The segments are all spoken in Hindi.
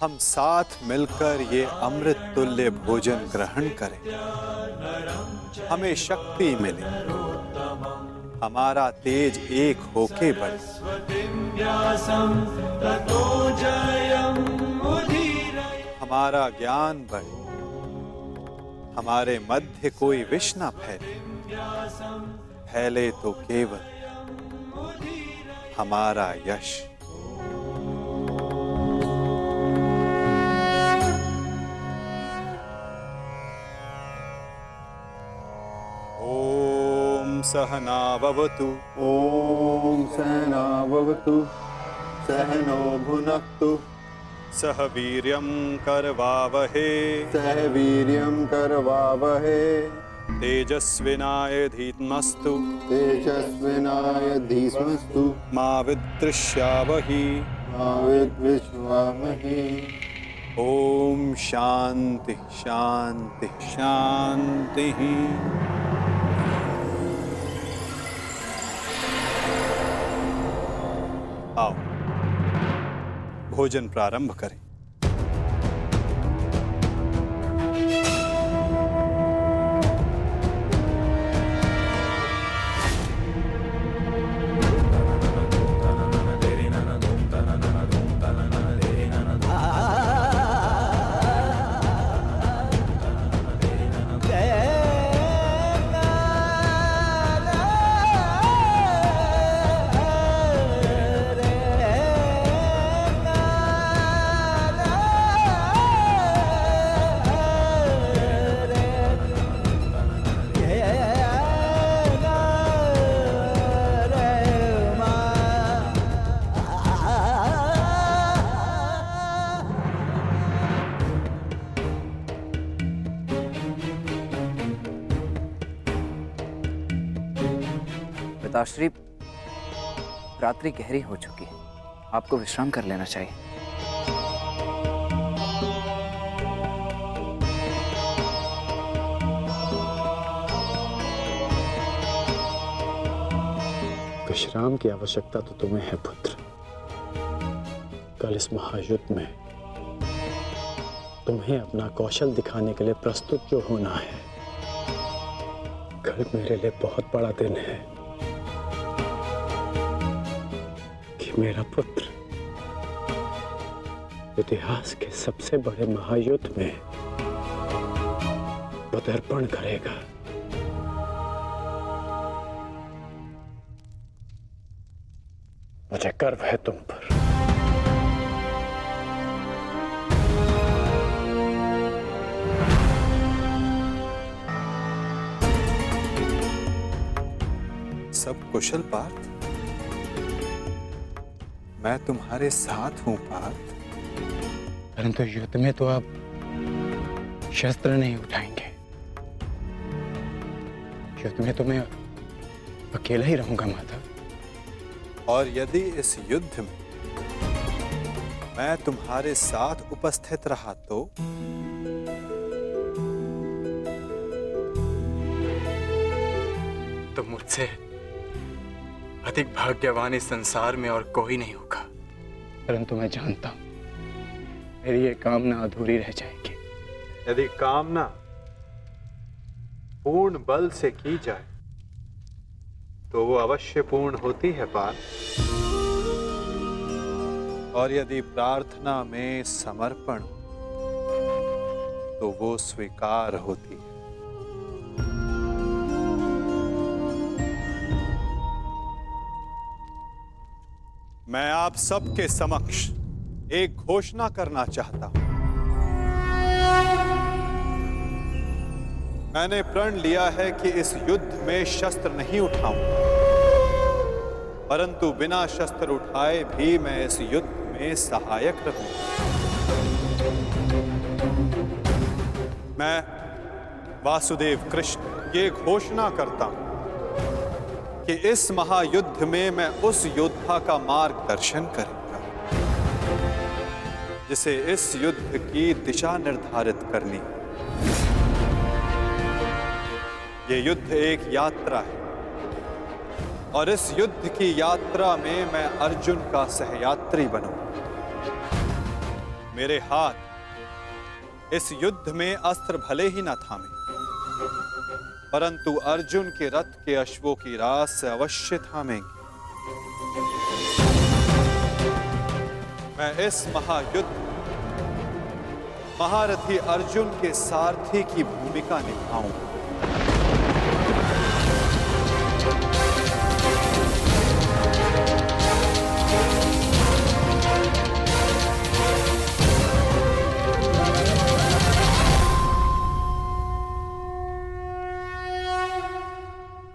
हम साथ मिलकर ये अमृत तुल्य भोजन ग्रहण करें, हमें शक्ति मिले, हमारा तेज एक होके बढ़े। हमारा ज्ञान बढ़े, हमारे मध्य कोई विष न फैले, फैले तो केवल हमारा यश। ओम सहना भवतु। ओम सहना भवतु। सहनो भुनक्तु। सह वीर्यं करवावहे। सह वीर्यं करवावहे। तेजस्विनाय धीमस्तु। तेजस्विनाय धीमस्तु। मा विद्विषावहि। मा विद्विषावहि। ओम शांति शांति शांति। आओ भोजन प्रारंभ करें। पिताश्री, रात्रि गहरी हो चुकी है, आपको विश्राम कर लेना चाहिए। विश्राम की आवश्यकता तो तुम्हें है पुत्र। कल इस महायुद्ध में तुम्हें अपना कौशल दिखाने के लिए प्रस्तुत जो होना है। कल मेरे लिए बहुत बड़ा दिन है कि मेरा पुत्र इतिहास के सबसे बड़े महायुद्ध में पदार्पण करेगा। मुझे गर्व है तुम पर। सब कुशल पार्थ? मैं तुम्हारे साथ हूं पार्थ। परंतु युद्ध में तो आप शस्त्र नहीं उठाएंगे। युद्ध में तो मैं अकेला ही रहूंगा माता। और यदि इस युद्ध में मैं तुम्हारे साथ उपस्थित रहा तो मुझसे अधिक भाग्यवान इस संसार में और कोई नहीं होगा। परंतु मैं जानता हूं मेरी ये कामना अधूरी रह जाएगी। यदि कामना पूर्ण बल से की जाए तो वो अवश्य पूर्ण होती है पार्थ। और यदि प्रार्थना में समर्पण तो वो स्वीकार होती है। मैं आप सबके समक्ष एक घोषणा करना चाहता हूं। मैंने प्रण लिया है कि इस युद्ध में शस्त्र नहीं उठाऊंगा, परंतु बिना शस्त्र उठाए भी मैं इस युद्ध में सहायक रहूंगा। मैं वासुदेव कृष्ण ये घोषणा करता हूं कि इस महायुद्ध में मैं उस योद्धा का मार्गदर्शन करूंगा जिसे इस युद्ध की दिशा निर्धारित करनी। ये युद्ध एक यात्रा है और इस युद्ध की यात्रा में मैं अर्जुन का सहयात्री बनूंगा। मेरे हाथ इस युद्ध में अस्त्र भले ही न थामे, परंतु अर्जुन के रथ के अश्वों की रास से अवश्य थामेंगे। मैं इस महायुद्ध महारथी अर्जुन के सारथी की भूमिका निभाऊंगा।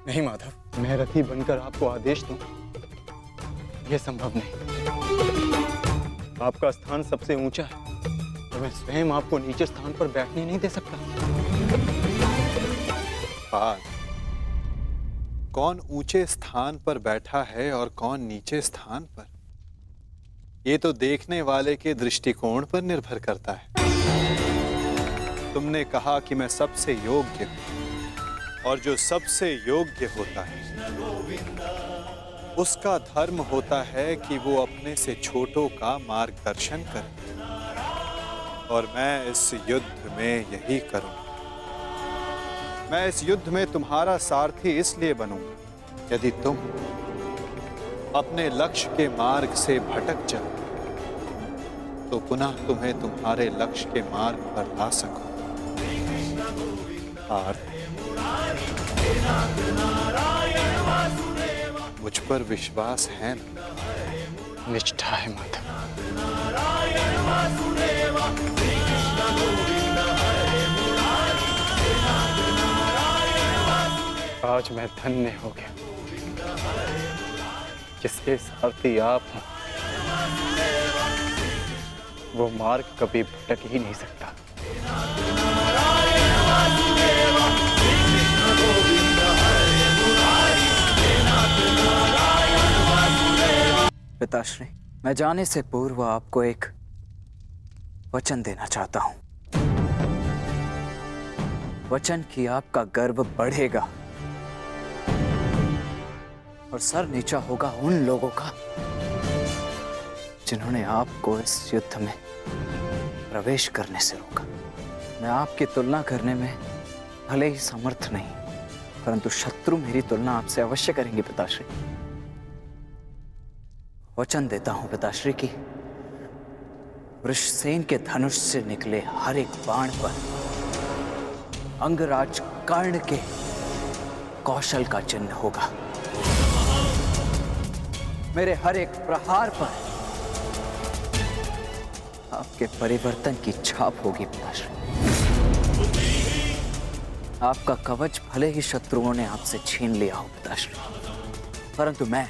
नहीं माधव, मैं रथी बनकर आपको आदेश दूं, यह संभव नहीं। आपका स्थान सबसे ऊंचा है और मैं स्वयं आपको नीचे स्थान पर बैठने नहीं दे सकता। पाल, कौन ऊंचे स्थान पर बैठा है और कौन नीचे स्थान पर, ये तो देखने वाले के दृष्टिकोण पर निर्भर करता है। तुमने कहा कि मैं सबसे योग्य हूं, और जो सबसे योग्य होता है उसका धर्म होता है कि वो अपने से छोटों का मार्गदर्शन करे, और मैं इस युद्ध में यही करूंगा। मैं इस युद्ध में तुम्हारा सारथी इसलिए बनूंगा, यदि तुम अपने लक्ष्य के मार्ग से भटक जाओ तो पुनः तुम्हें तुम्हारे लक्ष्य के मार्ग पर ला सकूं। मुझ पर विश्वास है ना? निष्ठा है माधव। आज मैं धन्य हो गया, जिसके सारथी आप हो। वो मार्ग कभी भटक ही नहीं सकता। पिताश्री, मैं जाने से पूर्व आपको एक वचन देना चाहता हूं। वचन कि आपका गर्व बढ़ेगा और सर नीचा होगा उन लोगों का जिन्होंने आपको इस युद्ध में प्रवेश करने से रोका। मैं आपकी तुलना करने में भले ही समर्थ नहीं, परंतु शत्रु मेरी तुलना आपसे अवश्य करेंगे पिताश्री। वचन देता हूं पिताश्री की वृषसेन के धनुष से निकले हर एक बाण पर अंगराज कर्ण के कौशल का चिन्ह होगा। मेरे हर एक प्रहार पर आपके परिवर्तन की छाप होगी पिताश्री। आपका कवच भले ही शत्रुओं ने आपसे छीन लिया हो पिताश्री, परंतु मैं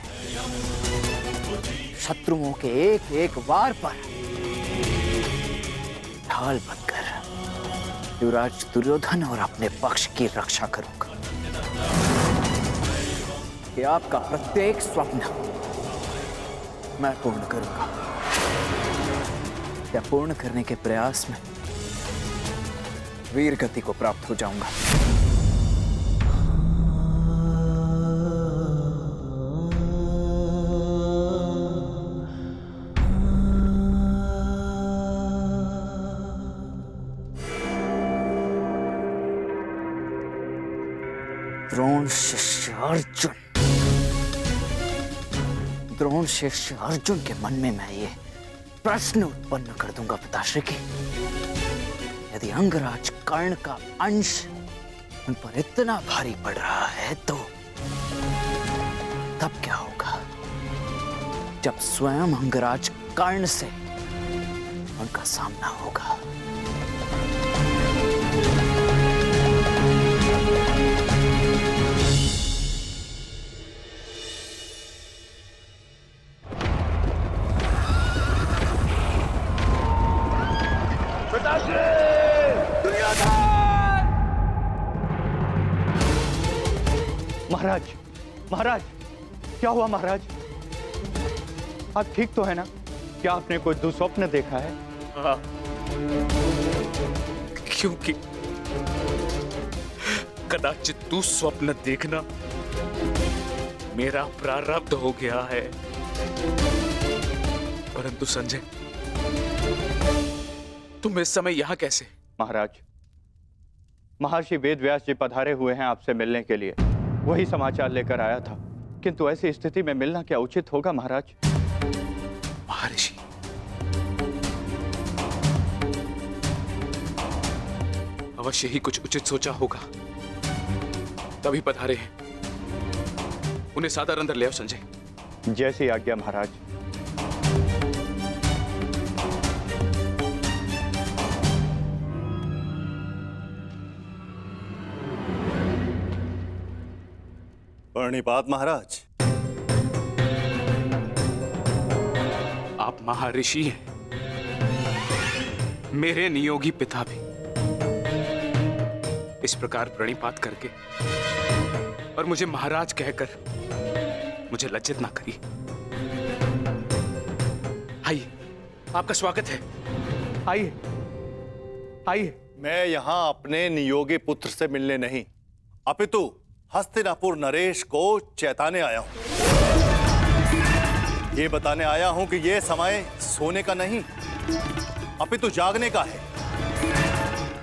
शत्रुओं के एक एक वार पर ढाल बनकर युवराज दुर्योधन और अपने पक्ष की रक्षा करूंगा। कि आपका प्रत्येक स्वप्न मैं पूर्ण करूंगा। या पूर्ण करने के प्रयास में वीर गति को प्राप्त हो जाऊंगा। द्रोण शिष्य अर्जुन, द्रोण शिष्य अर्जुन के मन में मैं ये प्रश्न उत्पन्न कर दूंगा पिताश्री की, यदि अंगराज कर्ण का अंश उन पर इतना भारी पड़ रहा है तो तब क्या होगा जब स्वयं अंगराज कर्ण से उनका सामना होगा। महाराज, महाराज, क्या हुआ महाराज? आप ठीक तो है ना? क्या आपने कोई दुस्वप्न देखा है? हाँ, क्योंकि कदाचित दुस्वप्न देखना मेरा प्रारब्ध हो गया है। परंतु संजय, तुम इस समय यहां कैसे? महाराज, महर्षि वेद व्यास जी पधारे हुए हैं आपसे मिलने के लिए। वही समाचार लेकर आया था, किंतु ऐसी स्थिति में मिलना क्या उचित होगा महाराज? महर्षि, अवश्य ही कुछ उचित सोचा होगा, तभी पधारे हैं। उन्हें सादर अंदर ले आओ संजय। जैसी आज्ञा महाराज। प्रणिपात महाराज। आप महर्षि हैं, मेरे नियोगी पिता भी। इस प्रकार प्रणिपात करके और मुझे महाराज कहकर मुझे लज्जित ना करिए। आइए, आपका स्वागत है। आइए आइए। मैं यहां अपने नियोगी पुत्र से मिलने नहीं, अपितु हस्तिनापुर नरेश को चेताने आया हूं। ये बताने आया हूं कि यह समय सोने का नहीं, अपितु जागने का है।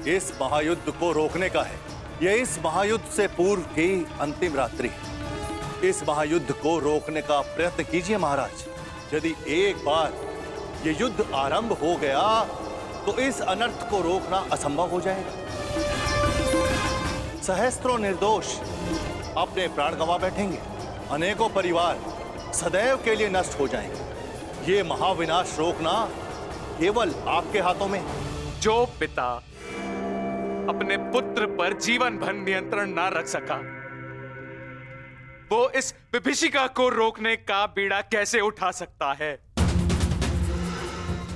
इस महायुद्ध को रोकने का है। यह इस महायुद्ध से पूर्व की अंतिम रात्रि है। इस महायुद्ध को रोकने का प्रयत्न कीजिए महाराज। यदि एक बार यह युद्ध आरंभ हो गया तो इस अनर्थ को रोकना असंभव हो जाएगा। सहस्त्रों निर्दोष अपने प्राण गंवा बैठेंगे, अनेकों परिवार सदैव के लिए नष्ट हो जाएंगे। ये महाविनाश रोकना केवल आपके हाथों में है। जो पिता अपने पुत्र पर जीवन भर नियंत्रण ना रख सका, वो इस विभीषिका को रोकने का बीड़ा कैसे उठा सकता है?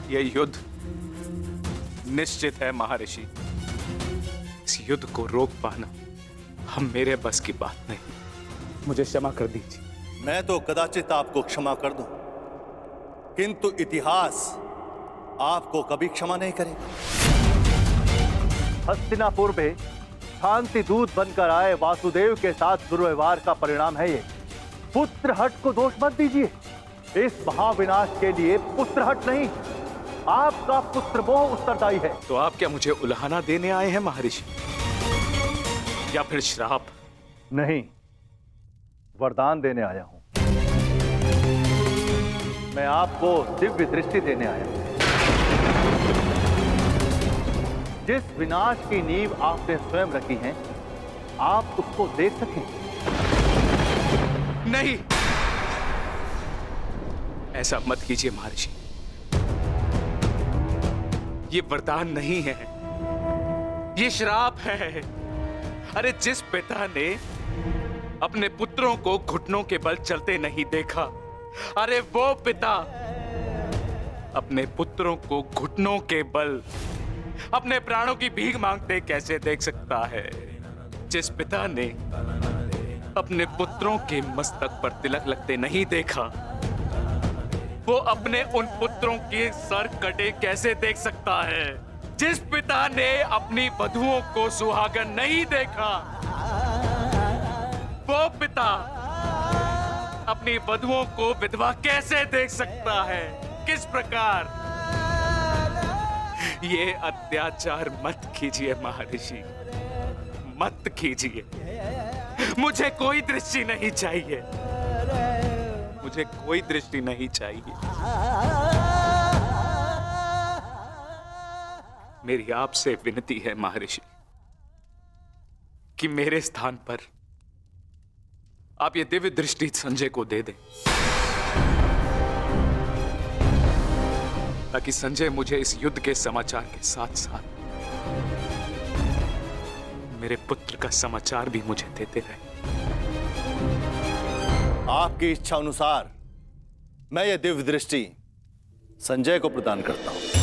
यह युद्ध निश्चित है महर्षि। इस युद्ध को रोक पाना हम मेरे बस की बात नहीं। मुझे क्षमा कर दीजिए। मैं तो कदाचित आपको क्षमा कर दूं, किंतु इतिहास आपको कभी क्षमा नहीं करेगा। हस्तिनापुर में शांति दूत बनकर आए वासुदेव के साथ दुर्व्यवहार का परिणाम है ये। पुत्रहट को दोष मत दीजिए। इस महाविनाश के लिए पुत्रहट नहीं, आपका पुत्र मोह उत्तरदायी है। तो आप क्या मुझे उल्हाना देने आए हैं महर्षि, या फिर श्राप? नहीं, वरदान देने आया हूं। मैं आपको दिव्य दृष्टि देने आया हूं। जिस विनाश की नींव आपने स्वयं रखी है, आप उसको देख सकें। नहीं, ऐसा मत कीजिए महर्षि। ये वरदान नहीं है, ये श्राप है। अरे जिस पिता ने अपने पुत्रों को घुटनों के बल चलते नहीं देखा, अरे वो पिता अपने पुत्रों को घुटनों के बल अपने प्राणों की भीख मांगते कैसे देख सकता है? जिस पिता ने अपने पुत्रों के मस्तक पर तिलक लगते नहीं देखा, वो अपने उन पुत्रों के सर कटे कैसे देख सकता है? जिस पिता ने अपनी वधुओं को सुहागन नहीं देखा, वो पिता अपनी वधुओं को विधवा कैसे देख सकता है? किस प्रकार? ये अत्याचार मत कीजिए महर्षि, मत कीजिए। मुझे कोई दृष्टि नहीं चाहिए, मुझे कोई दृष्टि नहीं चाहिए। मेरी आपसे विनती है महर्षि कि मेरे स्थान पर आप ये दिव्य दृष्टि संजय को दे दें, ताकि संजय मुझे इस युद्ध के समाचार के साथ साथ मेरे पुत्र का समाचार भी मुझे देते रहे। आपकी इच्छा अनुसार मैं ये दिव्य दृष्टि संजय को प्रदान करता हूं।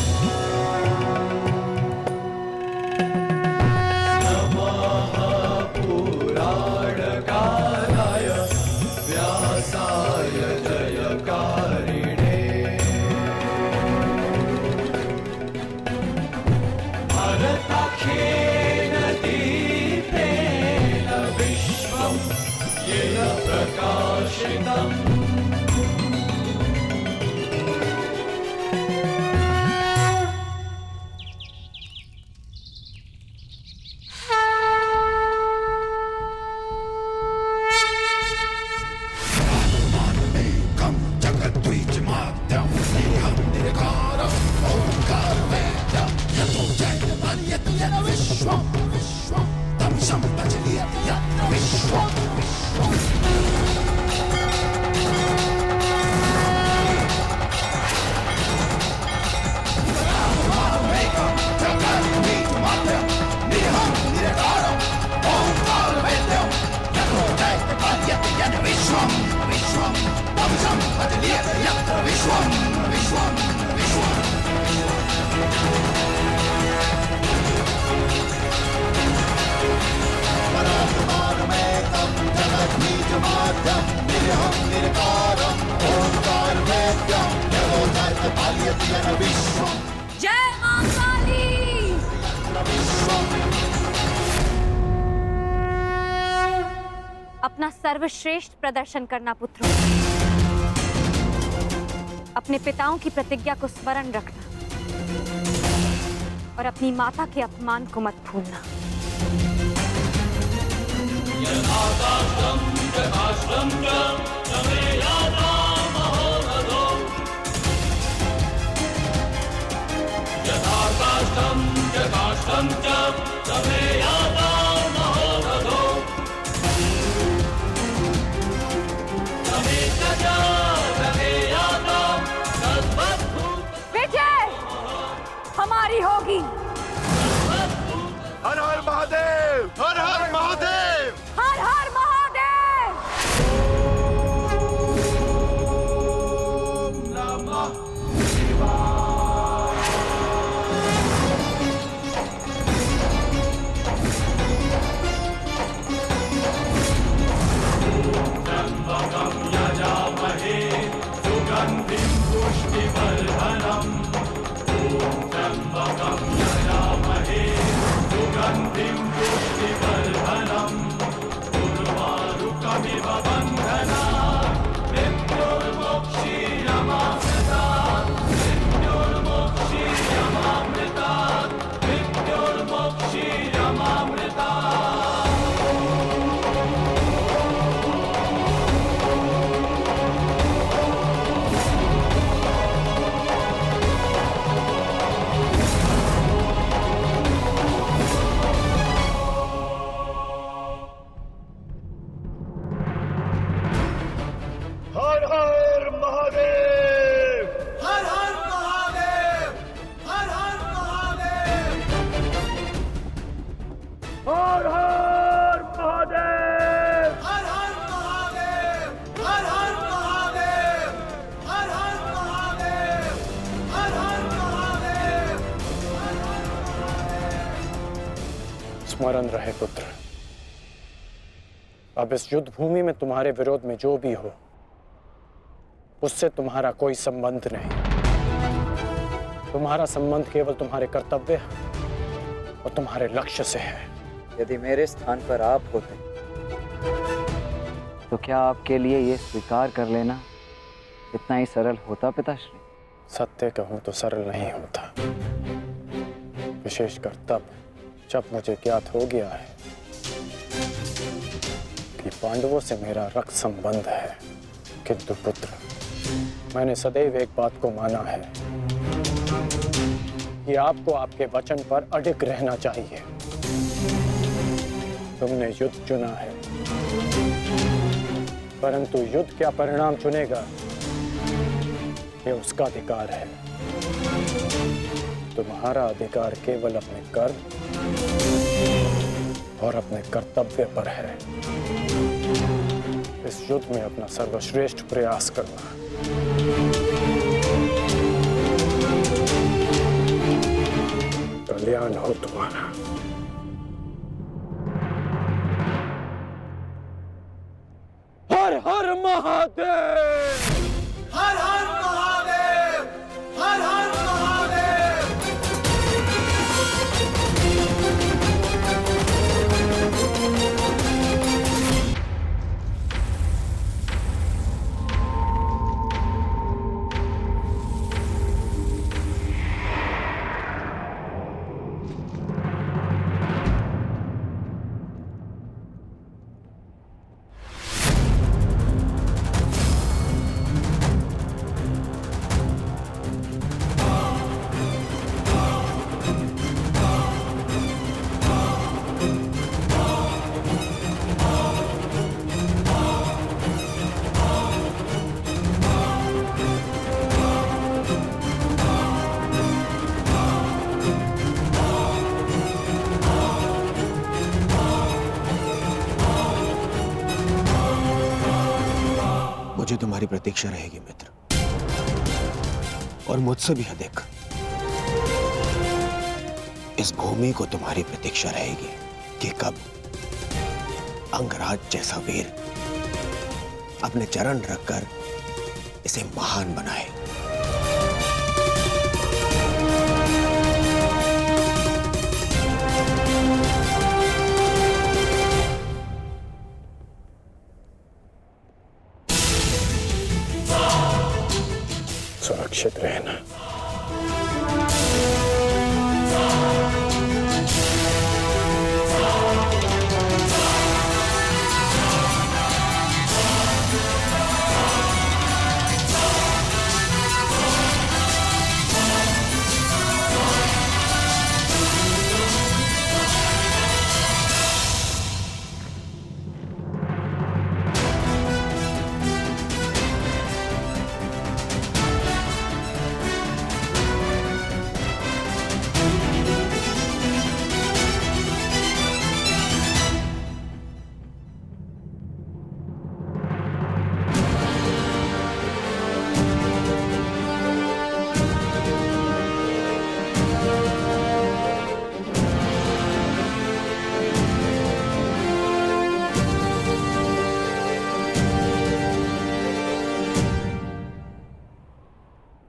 जय मां काली। अपना सर्वश्रेष्ठ प्रदर्शन करना पुत्रों। अपने पिताओं की प्रतिज्ञा को स्मरण रखना और अपनी माता के अपमान को मत भूलना। विजय हमारी होगी। हर हर महादेव, हर हर महादेव। हर हर महादेव। हर हर महादेव, हर हर महादेव, हर हर महादेव, हर हर महादेव, हर हर महादेव, हर हर महादेव, हर हर महादेव, हर हर महादेव। स्मरण रहे पुत्र, अब इस युद्ध भूमि में तुम्हारे विरोध में जो भी हो उससे तुम्हारा कोई संबंध नहीं। तुम्हारा संबंध केवल तुम्हारे कर्तव्य और तुम्हारे लक्ष्य से है। यदि मेरे स्थान पर आप होते तो क्या आपके लिए ये स्वीकार कर लेना इतना ही सरल होता पिताश्री? सत्य कहूं तो सरल नहीं होता, विशेषकर तब जब मुझे ज्ञात हो गया है कि पांडवों से मेरा रक्त संबंध है। किंतु पुत्र, मैंने सदैव एक बात को माना है कि आपको आपके वचन पर अडिग रहना चाहिए। तुमने युद्ध चुना है, परंतु युद्ध क्या परिणाम चुनेगा ये उसका अधिकार है। तुम्हारा अधिकार केवल अपने कर्म और अपने कर्तव्य पर है। इस युद्ध में अपना सर्वश्रेष्ठ प्रयास करना। कल्याण हो तुम्हारा। हर हर महादेव, हर हर महादेव, हर हर महादेव। मुझे तुम्हारी प्रतीक्षा रहेगी मित्र, और मुझसे भी अधिक इस भूमि को तुम्हारी प्रतीक्षा रहेगी कि कब अंगराज जैसा वीर अपने चरण रखकर इसे महान बनाए। सुरक्षित रहना।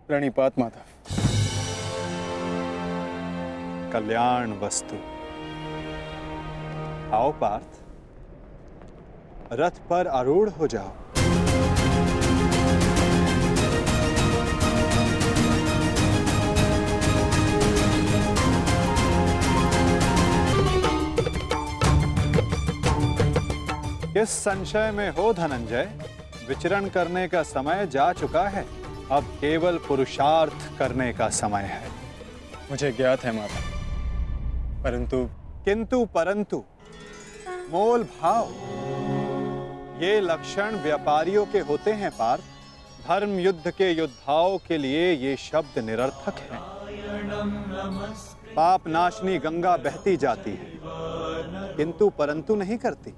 प्रणिपात माधव। कल्याण वस्तु। आओ पार्थ, रथ पर आरूढ़ हो जाओ। किस संशय में हो धनंजय? विचरण करने का समय जा चुका है, अब केवल पुरुषार्थ करने का समय है। मुझे ज्ञात है माधव, किंतु परंतु मोल भाव, ये लक्षण व्यापारियों के होते हैं पार्थ। धर्म युद्ध के योद्धाओं के लिए ये शब्द निरर्थक हैं। पाप नाशनी गंगा बहती जाती है, किंतु परंतु नहीं करती।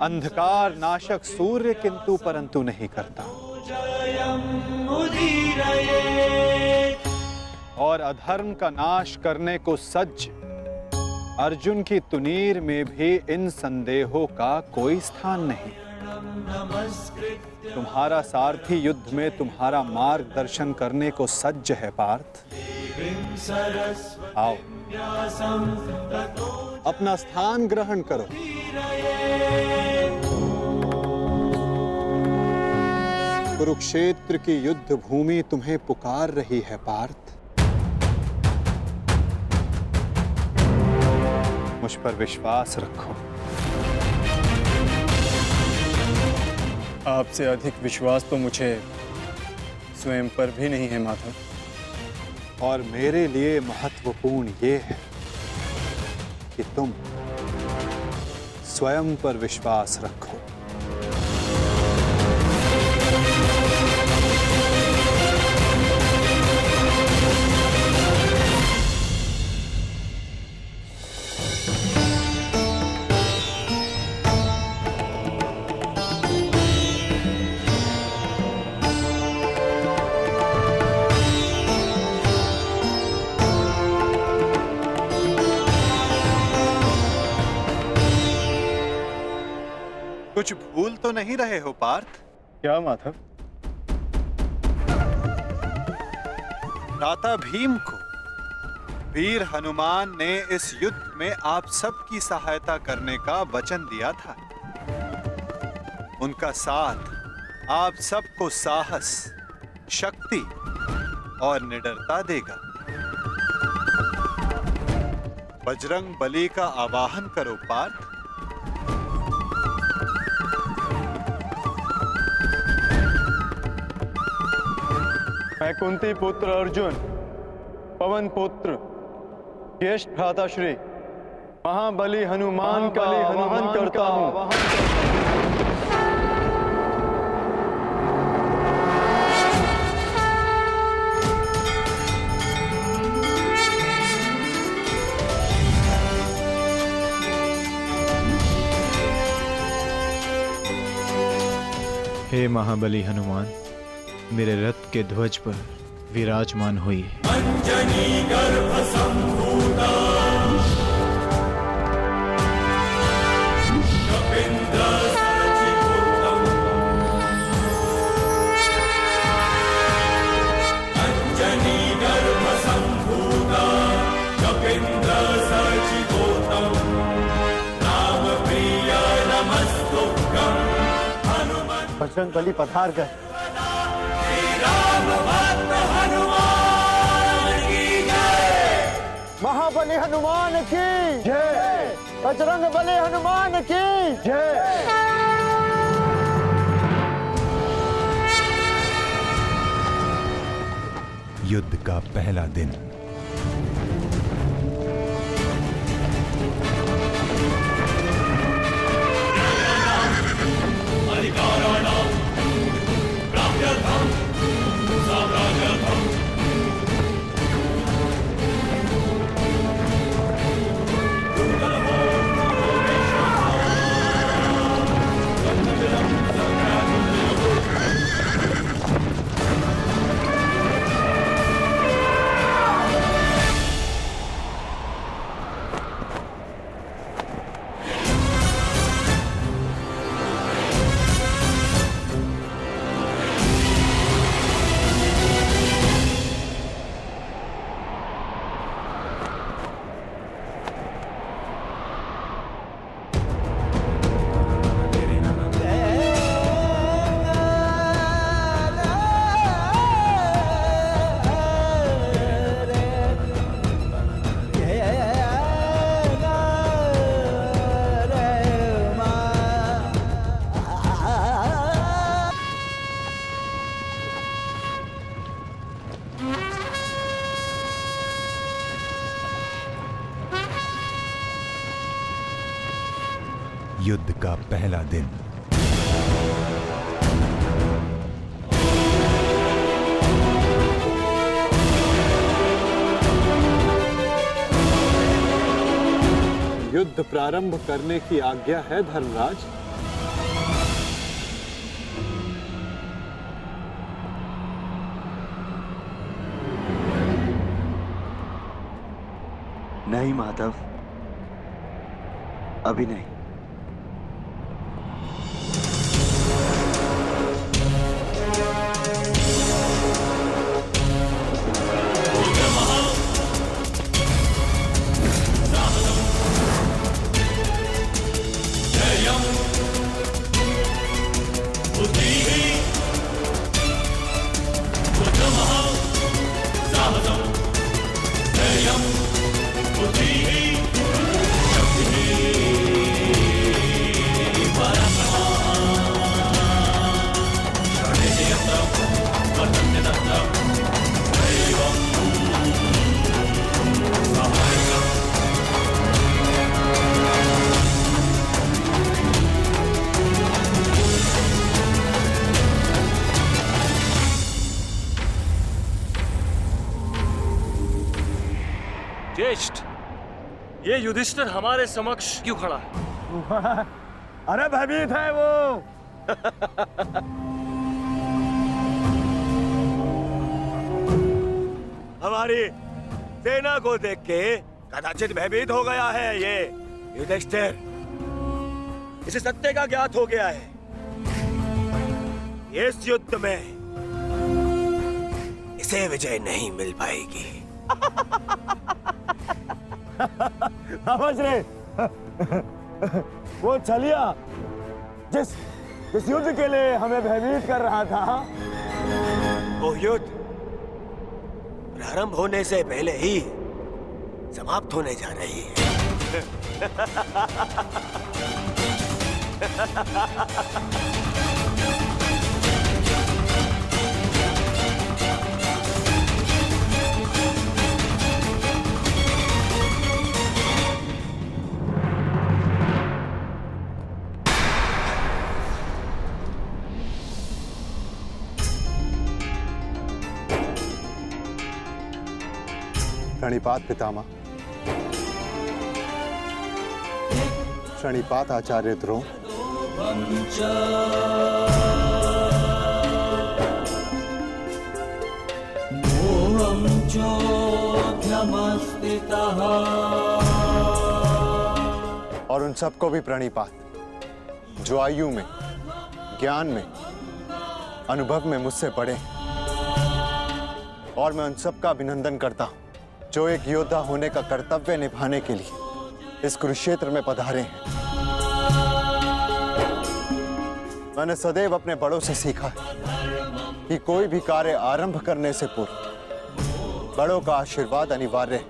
अंधकार नाशक सूर्य किंतु परंतु नहीं करता। और अधर्म का नाश करने को सज्ज अर्जुन की तुनीर में भी इन संदेहों का कोई स्थान नहीं। तुम्हारा सारथी युद्ध में तुम्हारा मार्गदर्शन करने को सज्ज है पार्थ। आओ, अपना स्थान ग्रहण करो। कुरुक्षेत्र की युद्ध भूमि तुम्हें पुकार रही है पार्थ। मुझ पर विश्वास रखो। आपसे अधिक विश्वास तो मुझे स्वयं पर भी नहीं है माधव। और मेरे लिए महत्वपूर्ण ये है कि तुम स्वयं पर विश्वास रखो। कुछ भूल तो नहीं रहे हो पार्थ? क्या माधव? भ्राता भीम को वीर हनुमान ने इस युद्ध में आप सबकी सहायता करने का वचन दिया था। उनका साथ आप सबको साहस, शक्ति और निडरता देगा। बजरंग बली का आवाहन करो पार्थ। मैं कुंती पुत्र अर्जुन, पवन पुत्र, ज्येष्ठ भ्राताश्री महाबली हनुमान का आवाहन करता हूं। हे महाबली हनुमान, मेरे रथ के ध्वज पर विराजमान हुई। अंजनी गर्भ संभूता कपिंद्र बजरंग बली पधार गए। महाबली हनुमान की जय। बजरंग बली हनुमान की जय। युद्ध का पहला दिन। युद्ध का पहला दिन। युद्ध प्रारंभ करने की आज्ञा है धर्मराज। नहीं माधव, अभी नहीं। ज्येष्ठ, ये युधिष्ठिर हमारे समक्ष क्यों खड़ा है? अरे भयभीत है वो। हमारी सेना को देख के कदाचित भयभीत हो गया है ये युधिष्ठिर। इसे सत्य का ज्ञात हो गया है। इस युद्ध में इसे विजय नहीं मिल पाएगी। समझ रहे वो छलिया जिस युद्ध के लिए हमें भयभीत कर रहा था, वो युद्ध प्रारंभ होने से पहले ही समाप्त होने जा रही है। प्रणिपात पितामह। प्रणिपात आचार्य द्रोण। और उन सबको भी प्रणिपात जो आयु में, ज्ञान में, अनुभव में मुझसे बड़े। और मैं उन सबका अभिनंदन करता हूं जो एक योद्धा होने का कर्तव्य निभाने के लिए इस कुरुक्षेत्र में पधारे हैं। मैंने सदैव अपने बड़ों से सीखा है कि कोई भी कार्य आरंभ करने से पूर्व बड़ों का आशीर्वाद अनिवार्य है।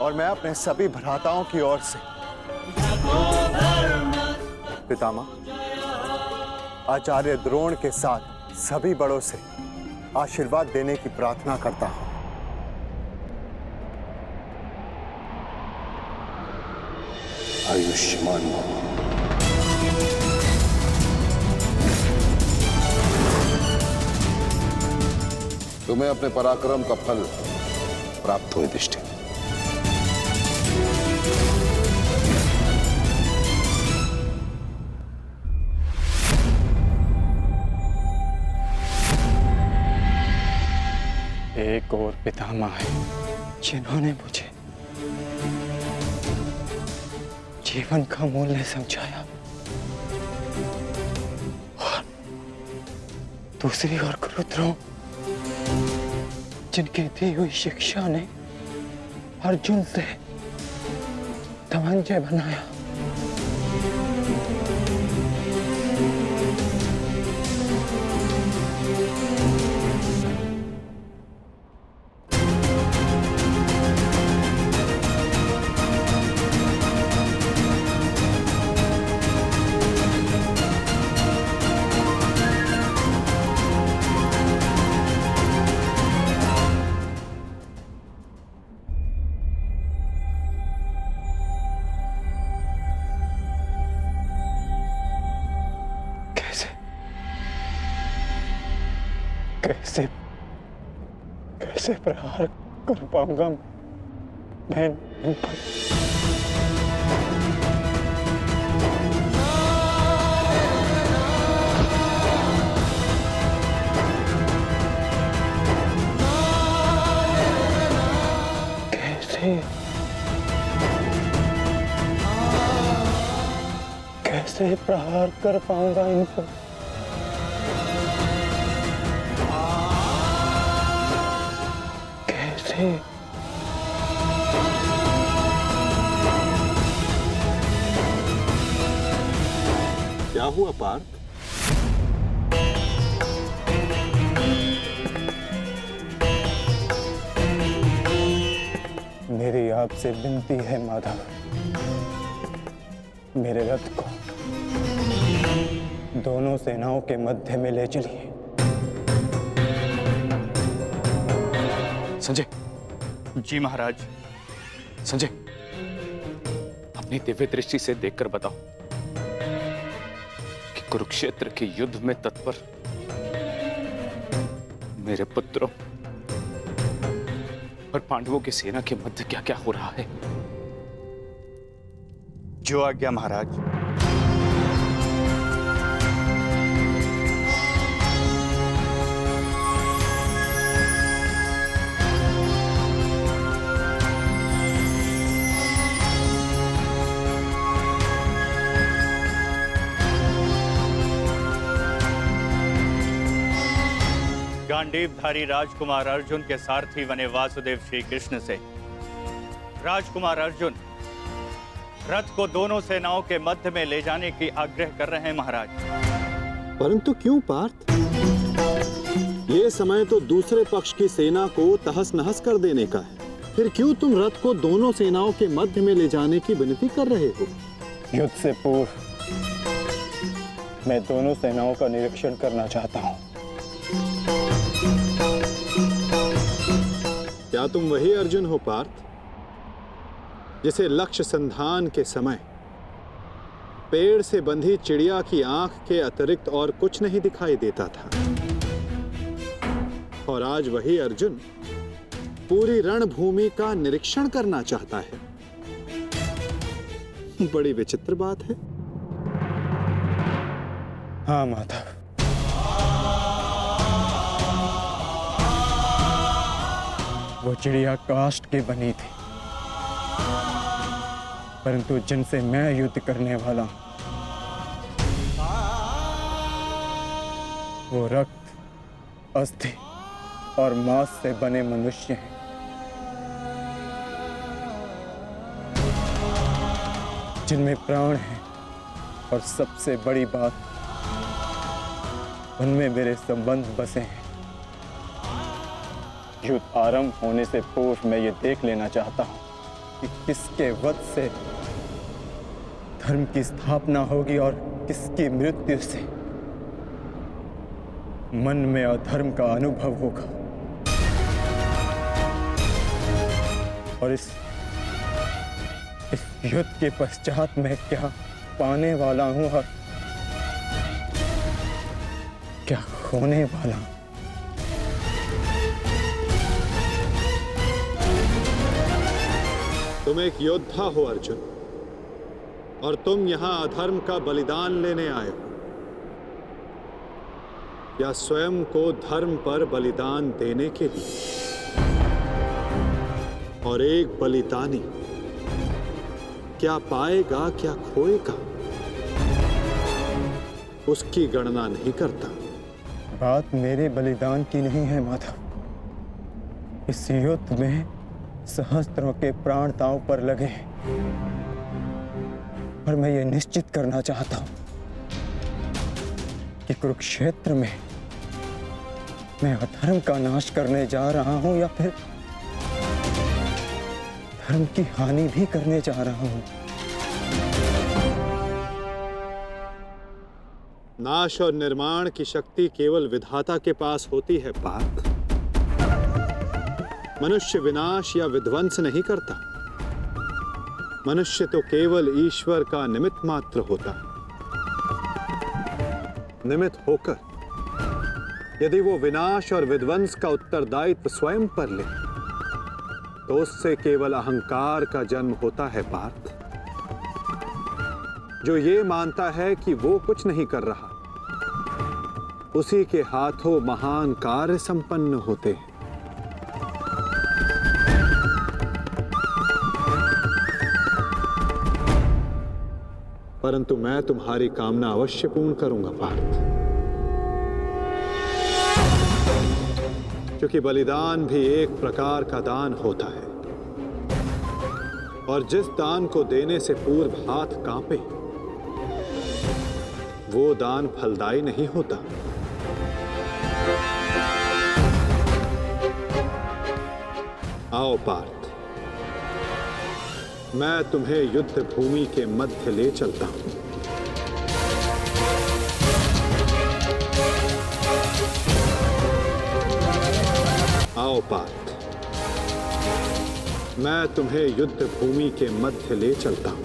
और मैं अपने सभी भ्राताओं की ओर से पितामह आचार्य द्रोण के साथ सभी बड़ों से आशीर्वाद देने की प्रार्थना करता हूं। आयुष्मान भव। तुम्हें अपने पराक्रम का फल प्राप्त हो युधिष्ठिर। एक और पितामह है जिन्होंने मुझे जीवन का मूल्य समझाया और दूसरी ओर गुरुद्रोण जिनकी दी हुई शिक्षा ने अर्जुन से धनंजय बनाया। कैसे प्रहार कर पाऊंगा मैं इन पर? कैसे प्रहार कर पाऊंगा इन पर? क्या हुआ पार्थ? मेरी आपसे विनती है माधव, मेरे रथ को दोनों सेनाओं के मध्य में ले चलिए। संजय। जी महाराज। संजय, अपनी दिव्य दृष्टि से देखकर बताओ कि कुरुक्षेत्र के युद्ध में तत्पर मेरे पुत्रों और पांडवों की सेना के मध्य क्या क्या हो रहा है। जो आज्ञा महाराज। गांडीवधारी राजकुमार अर्जुन के सारथी बने वासुदेव श्री कृष्ण से राजकुमार अर्जुन रथ को दोनों सेनाओं के मध्य में ले जाने की आग्रह कर रहे हैं महाराज। परंतु क्यों पार्थ? ये समय तो दूसरे पक्ष की सेना को तहस नहस कर देने का है, फिर क्यों तुम रथ को दोनों सेनाओं के मध्य में ले जाने की विनती कर रहे हो? युद्ध से पूर्व मैं दोनों सेनाओं का निरीक्षण करना चाहता हूं। क्या तुम वही अर्जुन हो पार्थ जिसे लक्ष्य संधान के समय पेड़ से बंधी चिड़िया की आंख के अतिरिक्त और कुछ नहीं दिखाई देता था, और आज वही अर्जुन पूरी रणभूमि का निरीक्षण करना चाहता है? बड़ी विचित्र बात है। हाँ माधव, वो चिड़िया काष्ठ की बनी थी, परंतु जिनसे मैं युद्ध करने वाला हूं वो रक्त, अस्थि और मांस से बने मनुष्य हैं। जिनमें प्राण है और सबसे बड़ी बात, उनमें मेरे संबंध बसे हैं। युद्ध आरंभ होने से पूर्व मैं ये देख लेना चाहता हूं कि किसके वध से धर्म की स्थापना होगी और किसकी मृत्यु से मन में अधर्म का अनुभव होगा। और इस युद्ध के पश्चात मैं क्या पाने वाला हूं और क्या खोने वाला हूं। तुम एक योद्धा हो अर्जुन, और तुम यहां अधर्म का बलिदान लेने आए हो, या स्वयं को धर्म पर बलिदान देने के लिए। और एक बलिदानी क्या पाएगा क्या खोएगा, उसकी गणना नहीं करता। बात मेरे बलिदान की नहीं है माधव। इस युद्ध में सहस्त्रों के प्राण दांव पर लगे हैं, और मैं ये निश्चित करना चाहता हूं कि कुरुक्षेत्र में मैं अधर्म का नाश करने जा रहा हूं या फिर धर्म की हानि भी करने जा रहा हूं। नाश और निर्माण की शक्ति केवल विधाता के पास होती है पार्थ। मनुष्य विनाश या विध्वंस नहीं करता। मनुष्य तो केवल ईश्वर का निमित्त मात्र होता है। निमित्त होकर यदि वो विनाश और विध्वंस का उत्तरदायित्व स्वयं पर ले, तो उससे केवल अहंकार का जन्म होता है पार्थ, जो ये मानता है कि वो कुछ नहीं कर रहा। उसी के हाथों महान कार्य संपन्न होते हैं। परंतु मैं तुम्हारी कामना अवश्य पूर्ण करूंगा पार्थ, क्योंकि बलिदान भी एक प्रकार का दान होता है, और जिस दान को देने से पूर्व हाथ कांपे, वो दान फलदायी नहीं होता। आओ पार्थ, मैं तुम्हें युद्ध भूमि के मध्य ले चलता हूं। आओ पार्थ, मैं तुम्हें युद्ध भूमि के मध्य ले चलता हूं।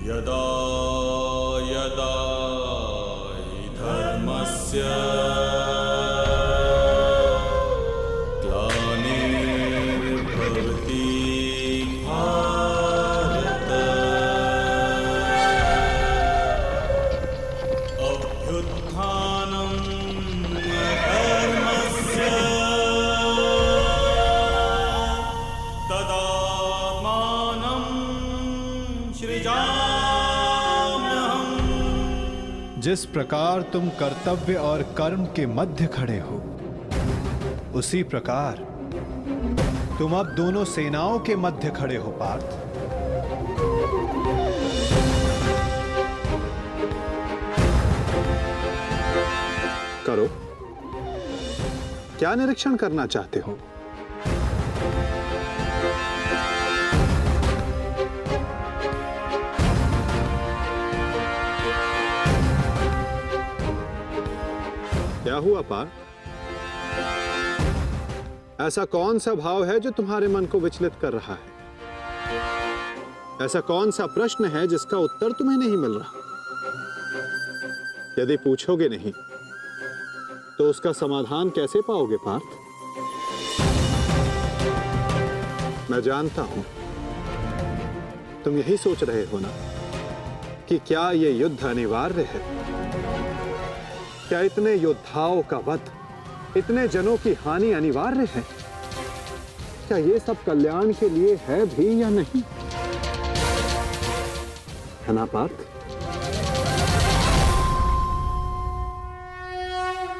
यदा यदा हि धर्मस्य ग्लानिर्भवति भारत अभ्युत्थानं धर्मस्य तदात्मानं सृजाम्यहम्। जिस प्रकार तुम कर्तव्य और कर्म के मध्य खड़े हो, उसी प्रकार तुम अब दोनों सेनाओं के मध्य खड़े हो पार्थ। करो, क्या निरीक्षण करना चाहते हो? क्या हुआ पार्थ? ऐसा कौन सा भाव है जो तुम्हारे मन को विचलित कर रहा है? ऐसा कौन सा प्रश्न है जिसका उत्तर तुम्हें नहीं मिल रहा? यदि पूछोगे नहीं तो उसका समाधान कैसे पाओगे पार्थ? मैं जानता हूं तुम यही सोच रहे हो ना कि क्या यह युद्ध अनिवार्य है? क्या इतने योद्धाओं का वध, इतने जनों की हानि अनिवार्य है? क्या ये सब कल्याण के लिए है भी या नहीं? है ना पार्थ?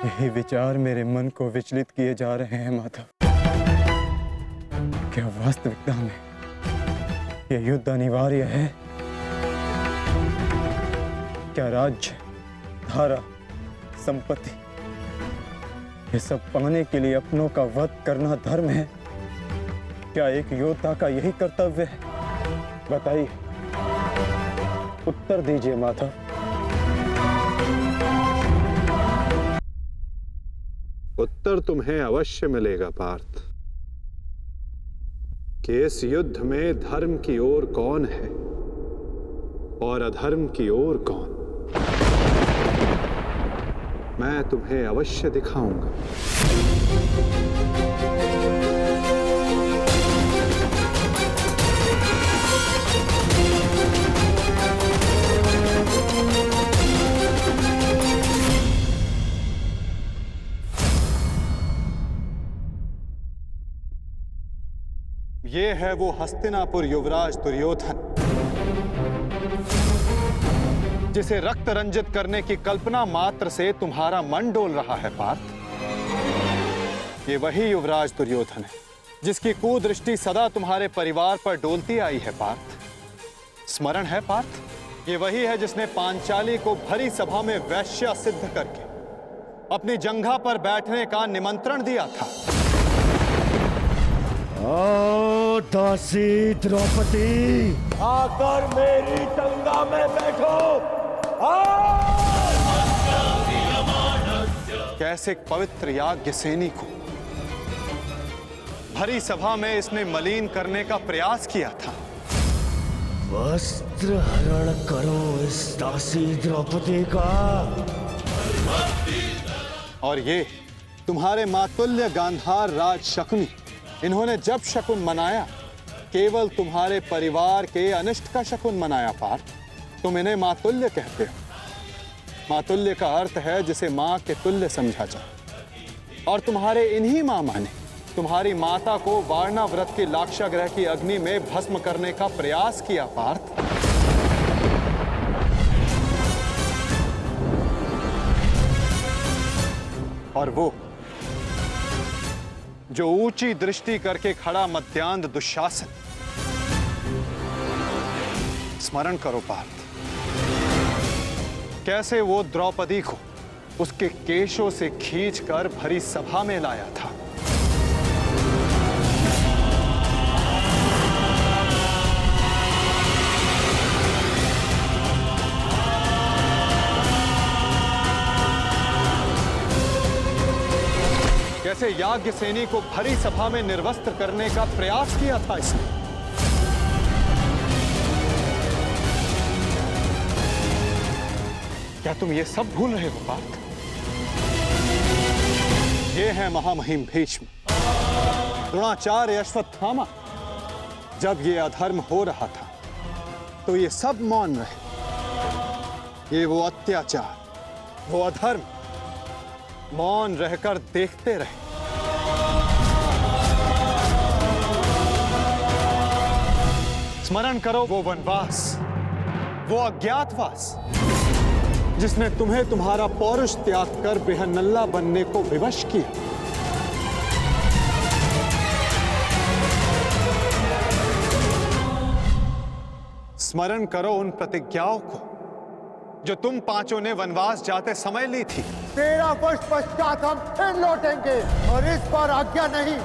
यही विचार मेरे मन को विचलित किए जा रहे हैं माधव। क्या वास्तविकता में यह युद्ध अनिवार्य है? क्या राज्य, धारा, संपत्ति, ये सब पाने के लिए अपनों का वध करना धर्म है? क्या एक योद्धा का यही कर्तव्य है? बताइए, उत्तर दीजिए माधव। उत्तर तुम्हें अवश्य मिलेगा पार्थ कि इस युद्ध में धर्म की ओर कौन है और अधर्म की ओर कौन। मैं तुम्हें अवश्य दिखाऊंगा। ये है वो हस्तिनापुर युवराज दुर्योधन जिसे रक्त रंजित करने की कल्पना मात्र से तुम्हारा मन डोल रहा है पार्थ। ये वही युवराज दुर्योधन है जिसकी कुदृष्टि सदा तुम्हारे परिवार पर डोलती आई है पार्थ। स्मरण है पार्थ? ये वही है जिसने पांचाली को भरी सभा में वैश्य सिद्ध करके अपनी जंघा पर बैठने का निमंत्रण दिया था। ओ दासी द्रौपदी, आकर मेरी जंघा में बैठो। कैसे एक पवित्र याज्ञ सैनी को भरी सभा में इसने मलिन करने का प्रयास किया था। वस्त्र हरण करो इस दासी द्रौपदी का। और ये तुम्हारे मातुल्य गांधार राज शकुनी, इन्होंने जब शकुन मनाया केवल तुम्हारे परिवार के अनिष्ट का शकुन मनाया पार्थ। तुम इन्हें मातुल्य कहते हो। मातुल्य का अर्थ है जिसे मां के तुल्य समझा जाए। और तुम्हारे इन्हीं मामा ने तुम्हारी माता को वारणा व्रत की लाक्षागृह की अग्नि में भस्म करने का प्रयास किया पार्थ। और वो जो ऊंची दृष्टि करके खड़ा मध्यांध दुशासन, स्मरण करो पार्थ, कैसे वो द्रौपदी को उसके केशों से खींचकर भरी सभा में लाया था। कैसे याज्ञ सैनी को भरी सभा में निर्वस्त्र करने का प्रयास किया था इसने। क्या तुम ये सब भूल रहे हो पार्थ? ये है महामहिम भीष्म, द्रोणाचार्य, अश्वत्थामा। जब ये अधर्म हो रहा था तो ये सब मौन रहे। ये वो अत्याचार, वो अधर्म मौन रहकर देखते रहे। स्मरण करो वो वनवास, वो अज्ञातवास जिसने तुम्हें तुम्हारा पौरुष त्याग कर बेहनल्ला बनने को विवश किया। स्मरण करो उन प्रतिज्ञाओं को जो तुम पांचों ने वनवास जाते समय ली थी। 13 वर्ष पश्चात हम फिर लौटेंगे और इस बार आज्ञा नहीं,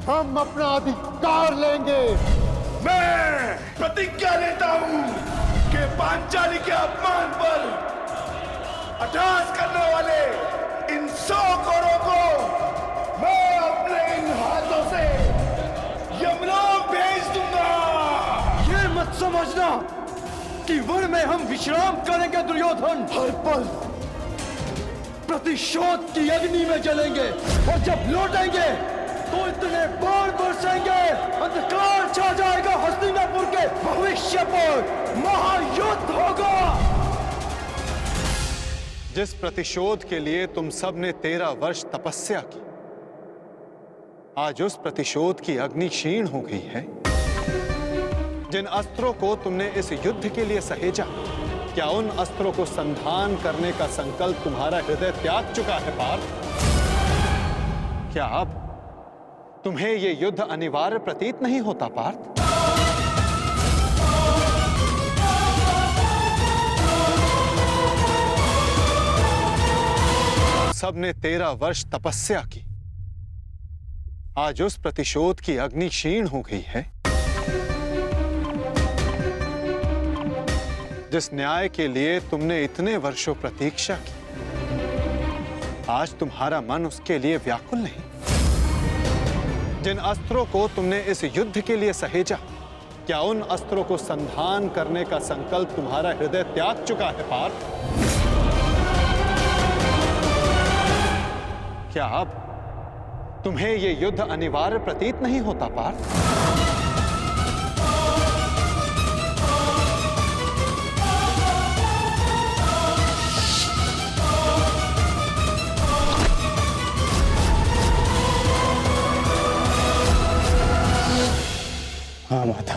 हम अपना अधिकार लेंगे। मैं प्रतिज्ञा लेता हूं कि पांचाली के अपमान पर अट्टहास करने वाले इन 100 कौरों को मैं अपने इन हाथों से यमलोक भेज दूंगा। ये मत समझना कि वन में हम विश्राम करेंगे दुर्योधन। हर पल प्रतिशोध की अग्नि में जलेंगे और जब लौटेंगे तो इतने बाण बरसेंगे, अंधकार छा जाएगा हस्तिनापुर के भविष्य पर, महायुद्ध होगा। जिस प्रतिशोध के लिए तुम सब ने 13 वर्ष तपस्या की, आज उस प्रतिशोध की अग्नि क्षीण हो गई है। जिन अस्त्रों को तुमने इस युद्ध के लिए सहेजा, क्या उन अस्त्रों को संधान करने का संकल्प तुम्हारा हृदय त्याग चुका है पार्थ? क्या अब तुम्हें यह युद्ध अनिवार्य प्रतीत नहीं होता पार्थ? सबने 13 वर्ष तपस्या की, आज उस प्रतिशोध की अग्नि क्षीण हो गई है। जिस न्याय के लिए तुमने इतने वर्षों प्रतीक्षा की, आज तुम्हारा मन उसके लिए व्याकुल नहीं। जिन अस्त्रों को तुमने इस युद्ध के लिए सहेजा, क्या उन अस्त्रों को संधान करने का संकल्प तुम्हारा हृदय त्याग चुका है पार्थ? क्या अब तुम्हें यह युद्ध अनिवार्य प्रतीत नहीं होता पार्थ? हाँ माता,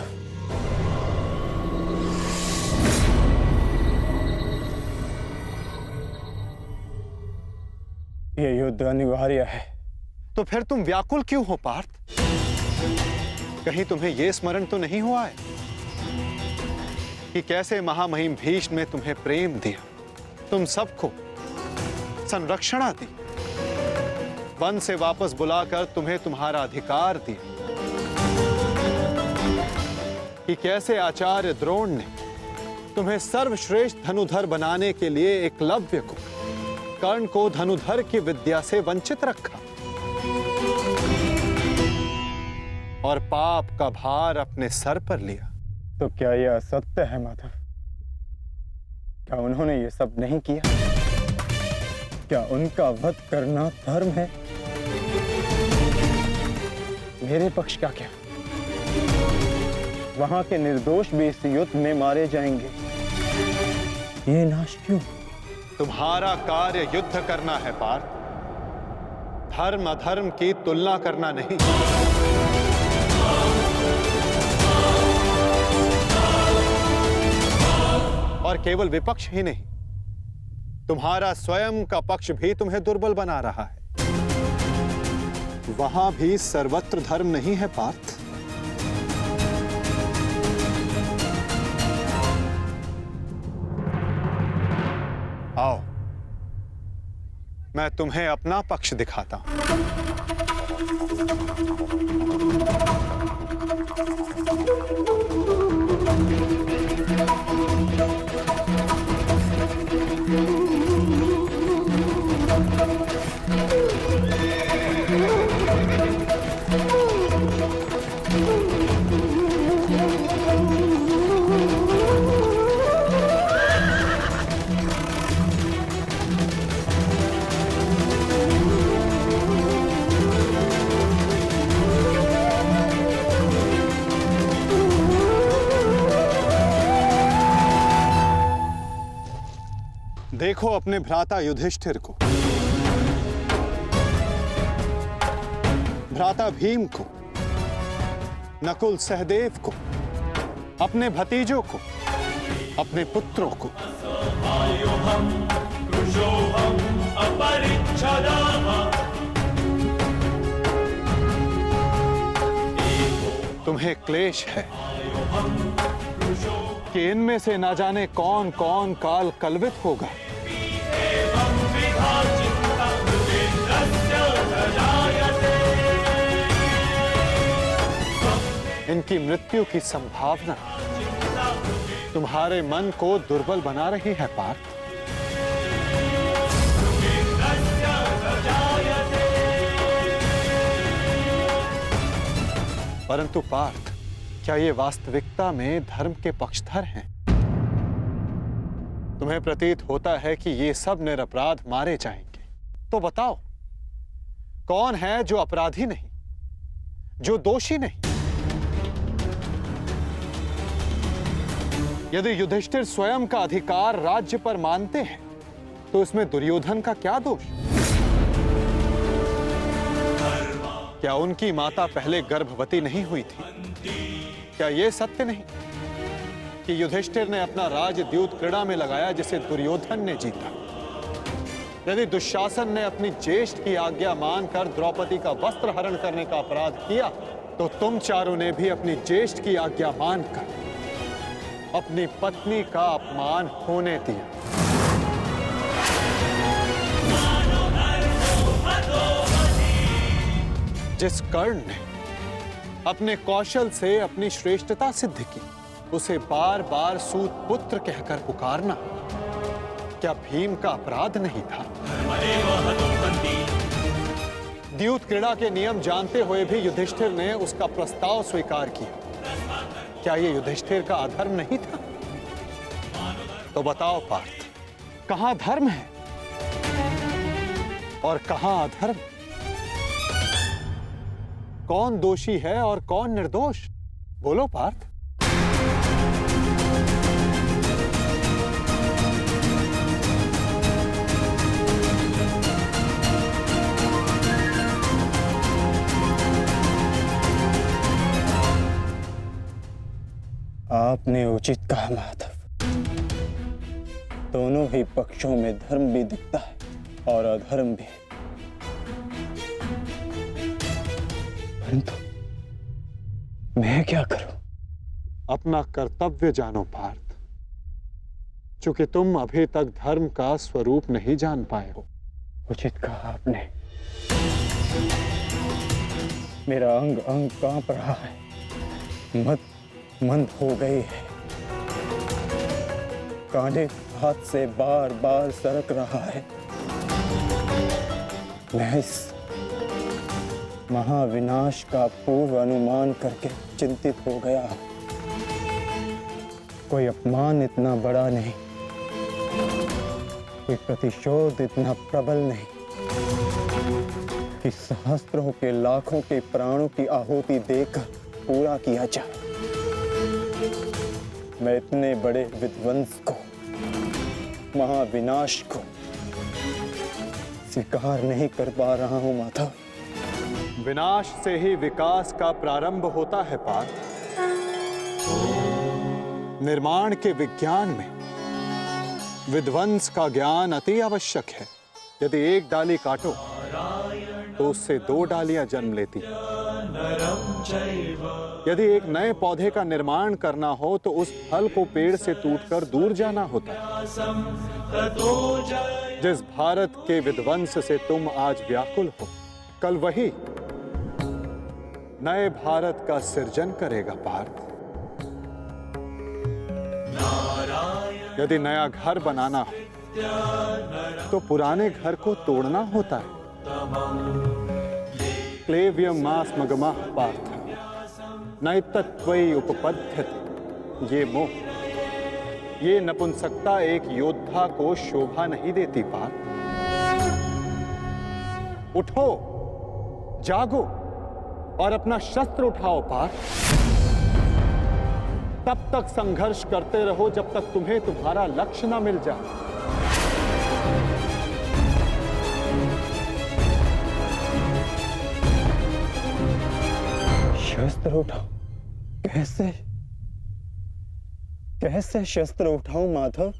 ये युद्ध अनिवार्य है। तो फिर तुम व्याकुल क्यों हो पार्थ? कहीं तुम्हें यह स्मरण तो नहीं हुआ है कि कैसे महामहिम भीष्म ने तुम्हें प्रेम दिया, तुम सबको संरक्षणा दी, वन से वापस बुलाकर तुम्हें तुम्हारा अधिकार दिया, कि कैसे आचार्य द्रोण ने तुम्हें सर्वश्रेष्ठ धनुधर बनाने के लिए एकलव्य को, कर्ण को धनुधर की विद्या से वंचित रखा और पाप का भार अपने सर पर लिया। तो क्या यह असत्य है माधव? क्या उन्होंने ये सब नहीं किया? क्या उनका वध करना धर्म है? मेरे पक्ष का क्या? वहां के निर्दोष भी इस युद्ध में मारे जाएंगे। ये नाश क्यों? तुम्हारा कार्य युद्ध करना है पार्थ, धर्म अधर्म की तुलना करना नहीं। और केवल विपक्ष ही नहीं, तुम्हारा स्वयं का पक्ष भी तुम्हें दुर्बल बना रहा है। वहां भी सर्वत्र धर्म नहीं है पार्थ। आओ, मैं तुम्हें अपना पक्ष दिखाता हूं। देखो अपने भ्राता युधिष्ठिर को, भ्राता भीम को, नकुल सहदेव को, अपने भतीजों को, अपने पुत्रों को। तुम्हें क्लेश है, कि इनमें से ना जाने कौन कौन काल कलवित होगा। इनकी मृत्यु की संभावना तुम्हारे मन को दुर्बल बना रही है पार्थ। परंतु पार्थ, क्या ये वास्तविकता में धर्म के पक्षधर हैं? तुम्हें प्रतीत होता है कि ये सब निरपराध मारे जाएंगे। तो बताओ, कौन है जो अपराधी नहीं, जो दोषी नहीं? यदि युधिष्ठिर स्वयं का अधिकार राज्य पर मानते हैं, तो इसमें दुर्योधन का क्या दोष? क्या उनकी माता पहले गर्भवती नहीं हुई थी? क्या यह सत्य नहीं कि युधिष्ठिर ने अपना राज द्यूत क्रीड़ा में लगाया, जिसे दुर्योधन ने जीता? यदि दुशासन ने अपनी ज्येष्ठ की आज्ञा मानकर द्रौपदी का वस्त्र हरण करने का अपराध किया, तो तुम चारों ने भी अपनी ज्येष्ठ की आज्ञा मानकर अपनी पत्नी का अपमान होने दिया। जिस कर्ण ने अपने कौशल से अपनी श्रेष्ठता सिद्ध की, उसे बार बार सूत पुत्र कहकर पुकारना क्या भीम का अपराध नहीं था? द्यूत क्रीड़ा के नियम जानते हुए भी युधिष्ठिर ने उसका प्रस्ताव स्वीकार किया। क्या यह युधिष्ठिर का अधर्म नहीं था? तो बताओ पार्थ, कहां धर्म है और कहां अधर्म? कौन दोषी है और कौन निर्दोष? बोलो पार्थ। आपने उचित कहा माधव। दोनों ही पक्षों में धर्म भी दिखता है और अधर्म भी। परंतु मैं क्या करूं? अपना कर्तव्य जानो पार्थ, चूंकि तुम अभी तक धर्म का स्वरूप नहीं जान पाए हो। उचित कहा आपने। मेरा अंग अंग कांप रहा है, मंद हो गई है, कांधे हाथ से बार बार सरक रहा है। मैं इस महाविनाश का पूर्व अनुमान करके चिंतित हो गया। कोई अपमान इतना बड़ा नहीं, कोई प्रतिशोध इतना प्रबल नहीं कि सहस्त्रों के लाखों के प्राणों की आहुति देकर पूरा किया जाए। मैं इतने बड़े विध्वंस को, महाविनाश को स्वीकार नहीं कर पा रहा हूं माधव। विनाश से ही विकास का प्रारंभ होता है पार्थ। निर्माण के विज्ञान में विध्वंस का ज्ञान अति आवश्यक है। यदि एक डाली काटो तो उससे दो डालियां जन्म लेती। यदि एक नए पौधे का निर्माण करना हो तो उस फल को पेड़ से टूटकर दूर जाना होता है। जिस भारत के विध्वंस से तुम आज व्याकुल हो, कल वही नए भारत का सृजन करेगा पार्थ। यदि नया घर बनाना हो तो पुराने घर को तोड़ना होता है। क्लेव्यम मास्मगमः पार्थ नैतत्वयि उपपद्यते। ये मोह, ये नपुंसकता एक योद्धा को शोभा नहीं देती पार्थ। उठो, जागो और अपना शस्त्र उठाओ पार्थ। तब तक संघर्ष करते रहो जब तक तुम्हें तुम्हारा लक्ष्य ना मिल जाए। शस्त्र उठाओ? कैसे कैसे शस्त्र उठाऊं माधव?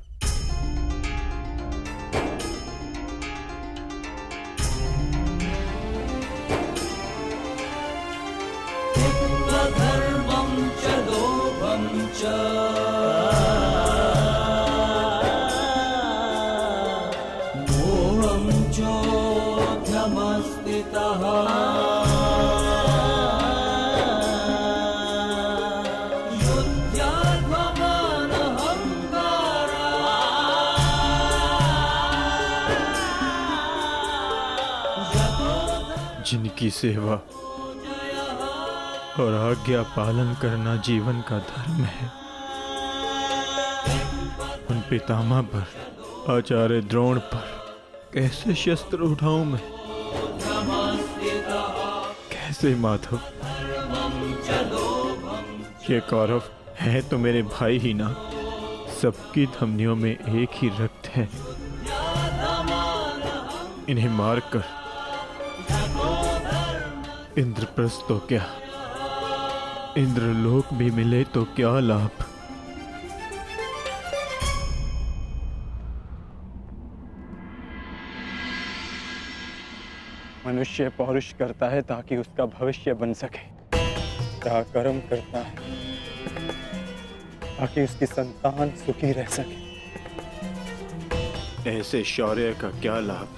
धर्मं च लोभं मोहं चोऽभ्यमस्थितः जिनकी सेवा और आज्ञा पालन करना जीवन का धर्म है, उन पितामह पर, आचार्य द्रोण पर कैसे शस्त्र उठाऊं मैं? कैसे माधव? ये कौरव है तो मेरे भाई ही ना, सबकी धमनियों में एक ही रक्त है। इन्हें मारकर इंद्रप्रस्थ तो क्या, इंद्रलोक भी मिले तो क्या लाभ? मनुष्य पौरुष करता है ताकि उसका भविष्य बन सके, पराक्रम करता है ताकि उसकी संतान सुखी रह सके। ऐसे शौर्य का क्या लाभ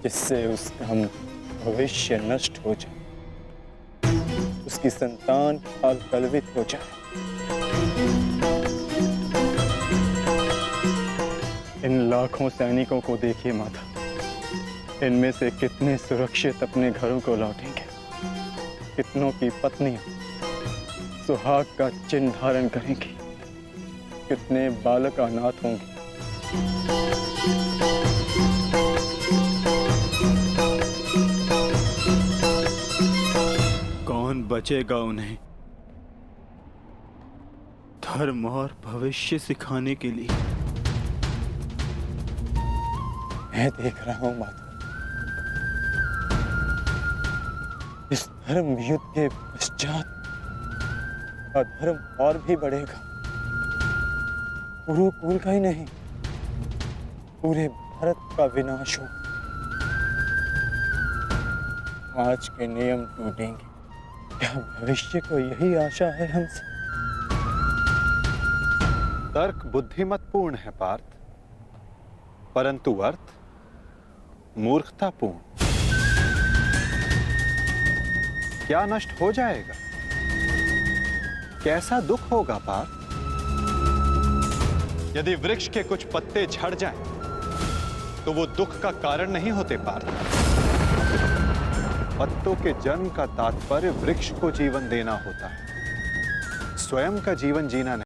जिससे उसका भविष्य नष्ट हो जाए, उसकी संतान काल कलवित हो जाए। इन लाखों सैनिकों को देखिए माता, इनमें से कितने सुरक्षित अपने घरों को लौटेंगे, कितनों की पत्नियां सुहाग का चिन्ह धारण करेंगी, कितने बालक अनाथ होंगे। कौन बचेगा उन्हें धर्म और भविष्य सिखाने के लिए? मैं देख रहा हूं माता, इस धर्म युद्ध के पश्चात अधर्म और भी बढ़ेगा। कुरुकुल का ही नहीं, पूरे भारत का विनाश हो। आज के नियम टूटेंगे, क्या भविष्य को यही आशा है हमसे? तर्क बुद्धिमतपूर्ण है पार्थ, परंतु अर्थ मूर्खतापूर्ण। क्या नष्ट हो जाएगा? कैसा दुख होगा पार्थ? यदि वृक्ष के कुछ पत्ते झड़ जाएं, तो वो दुख का कारण नहीं होते पार्थ। पत्तों के जन्म का तात्पर्य वृक्ष को जीवन देना होता है, स्वयं का जीवन जीना नहीं।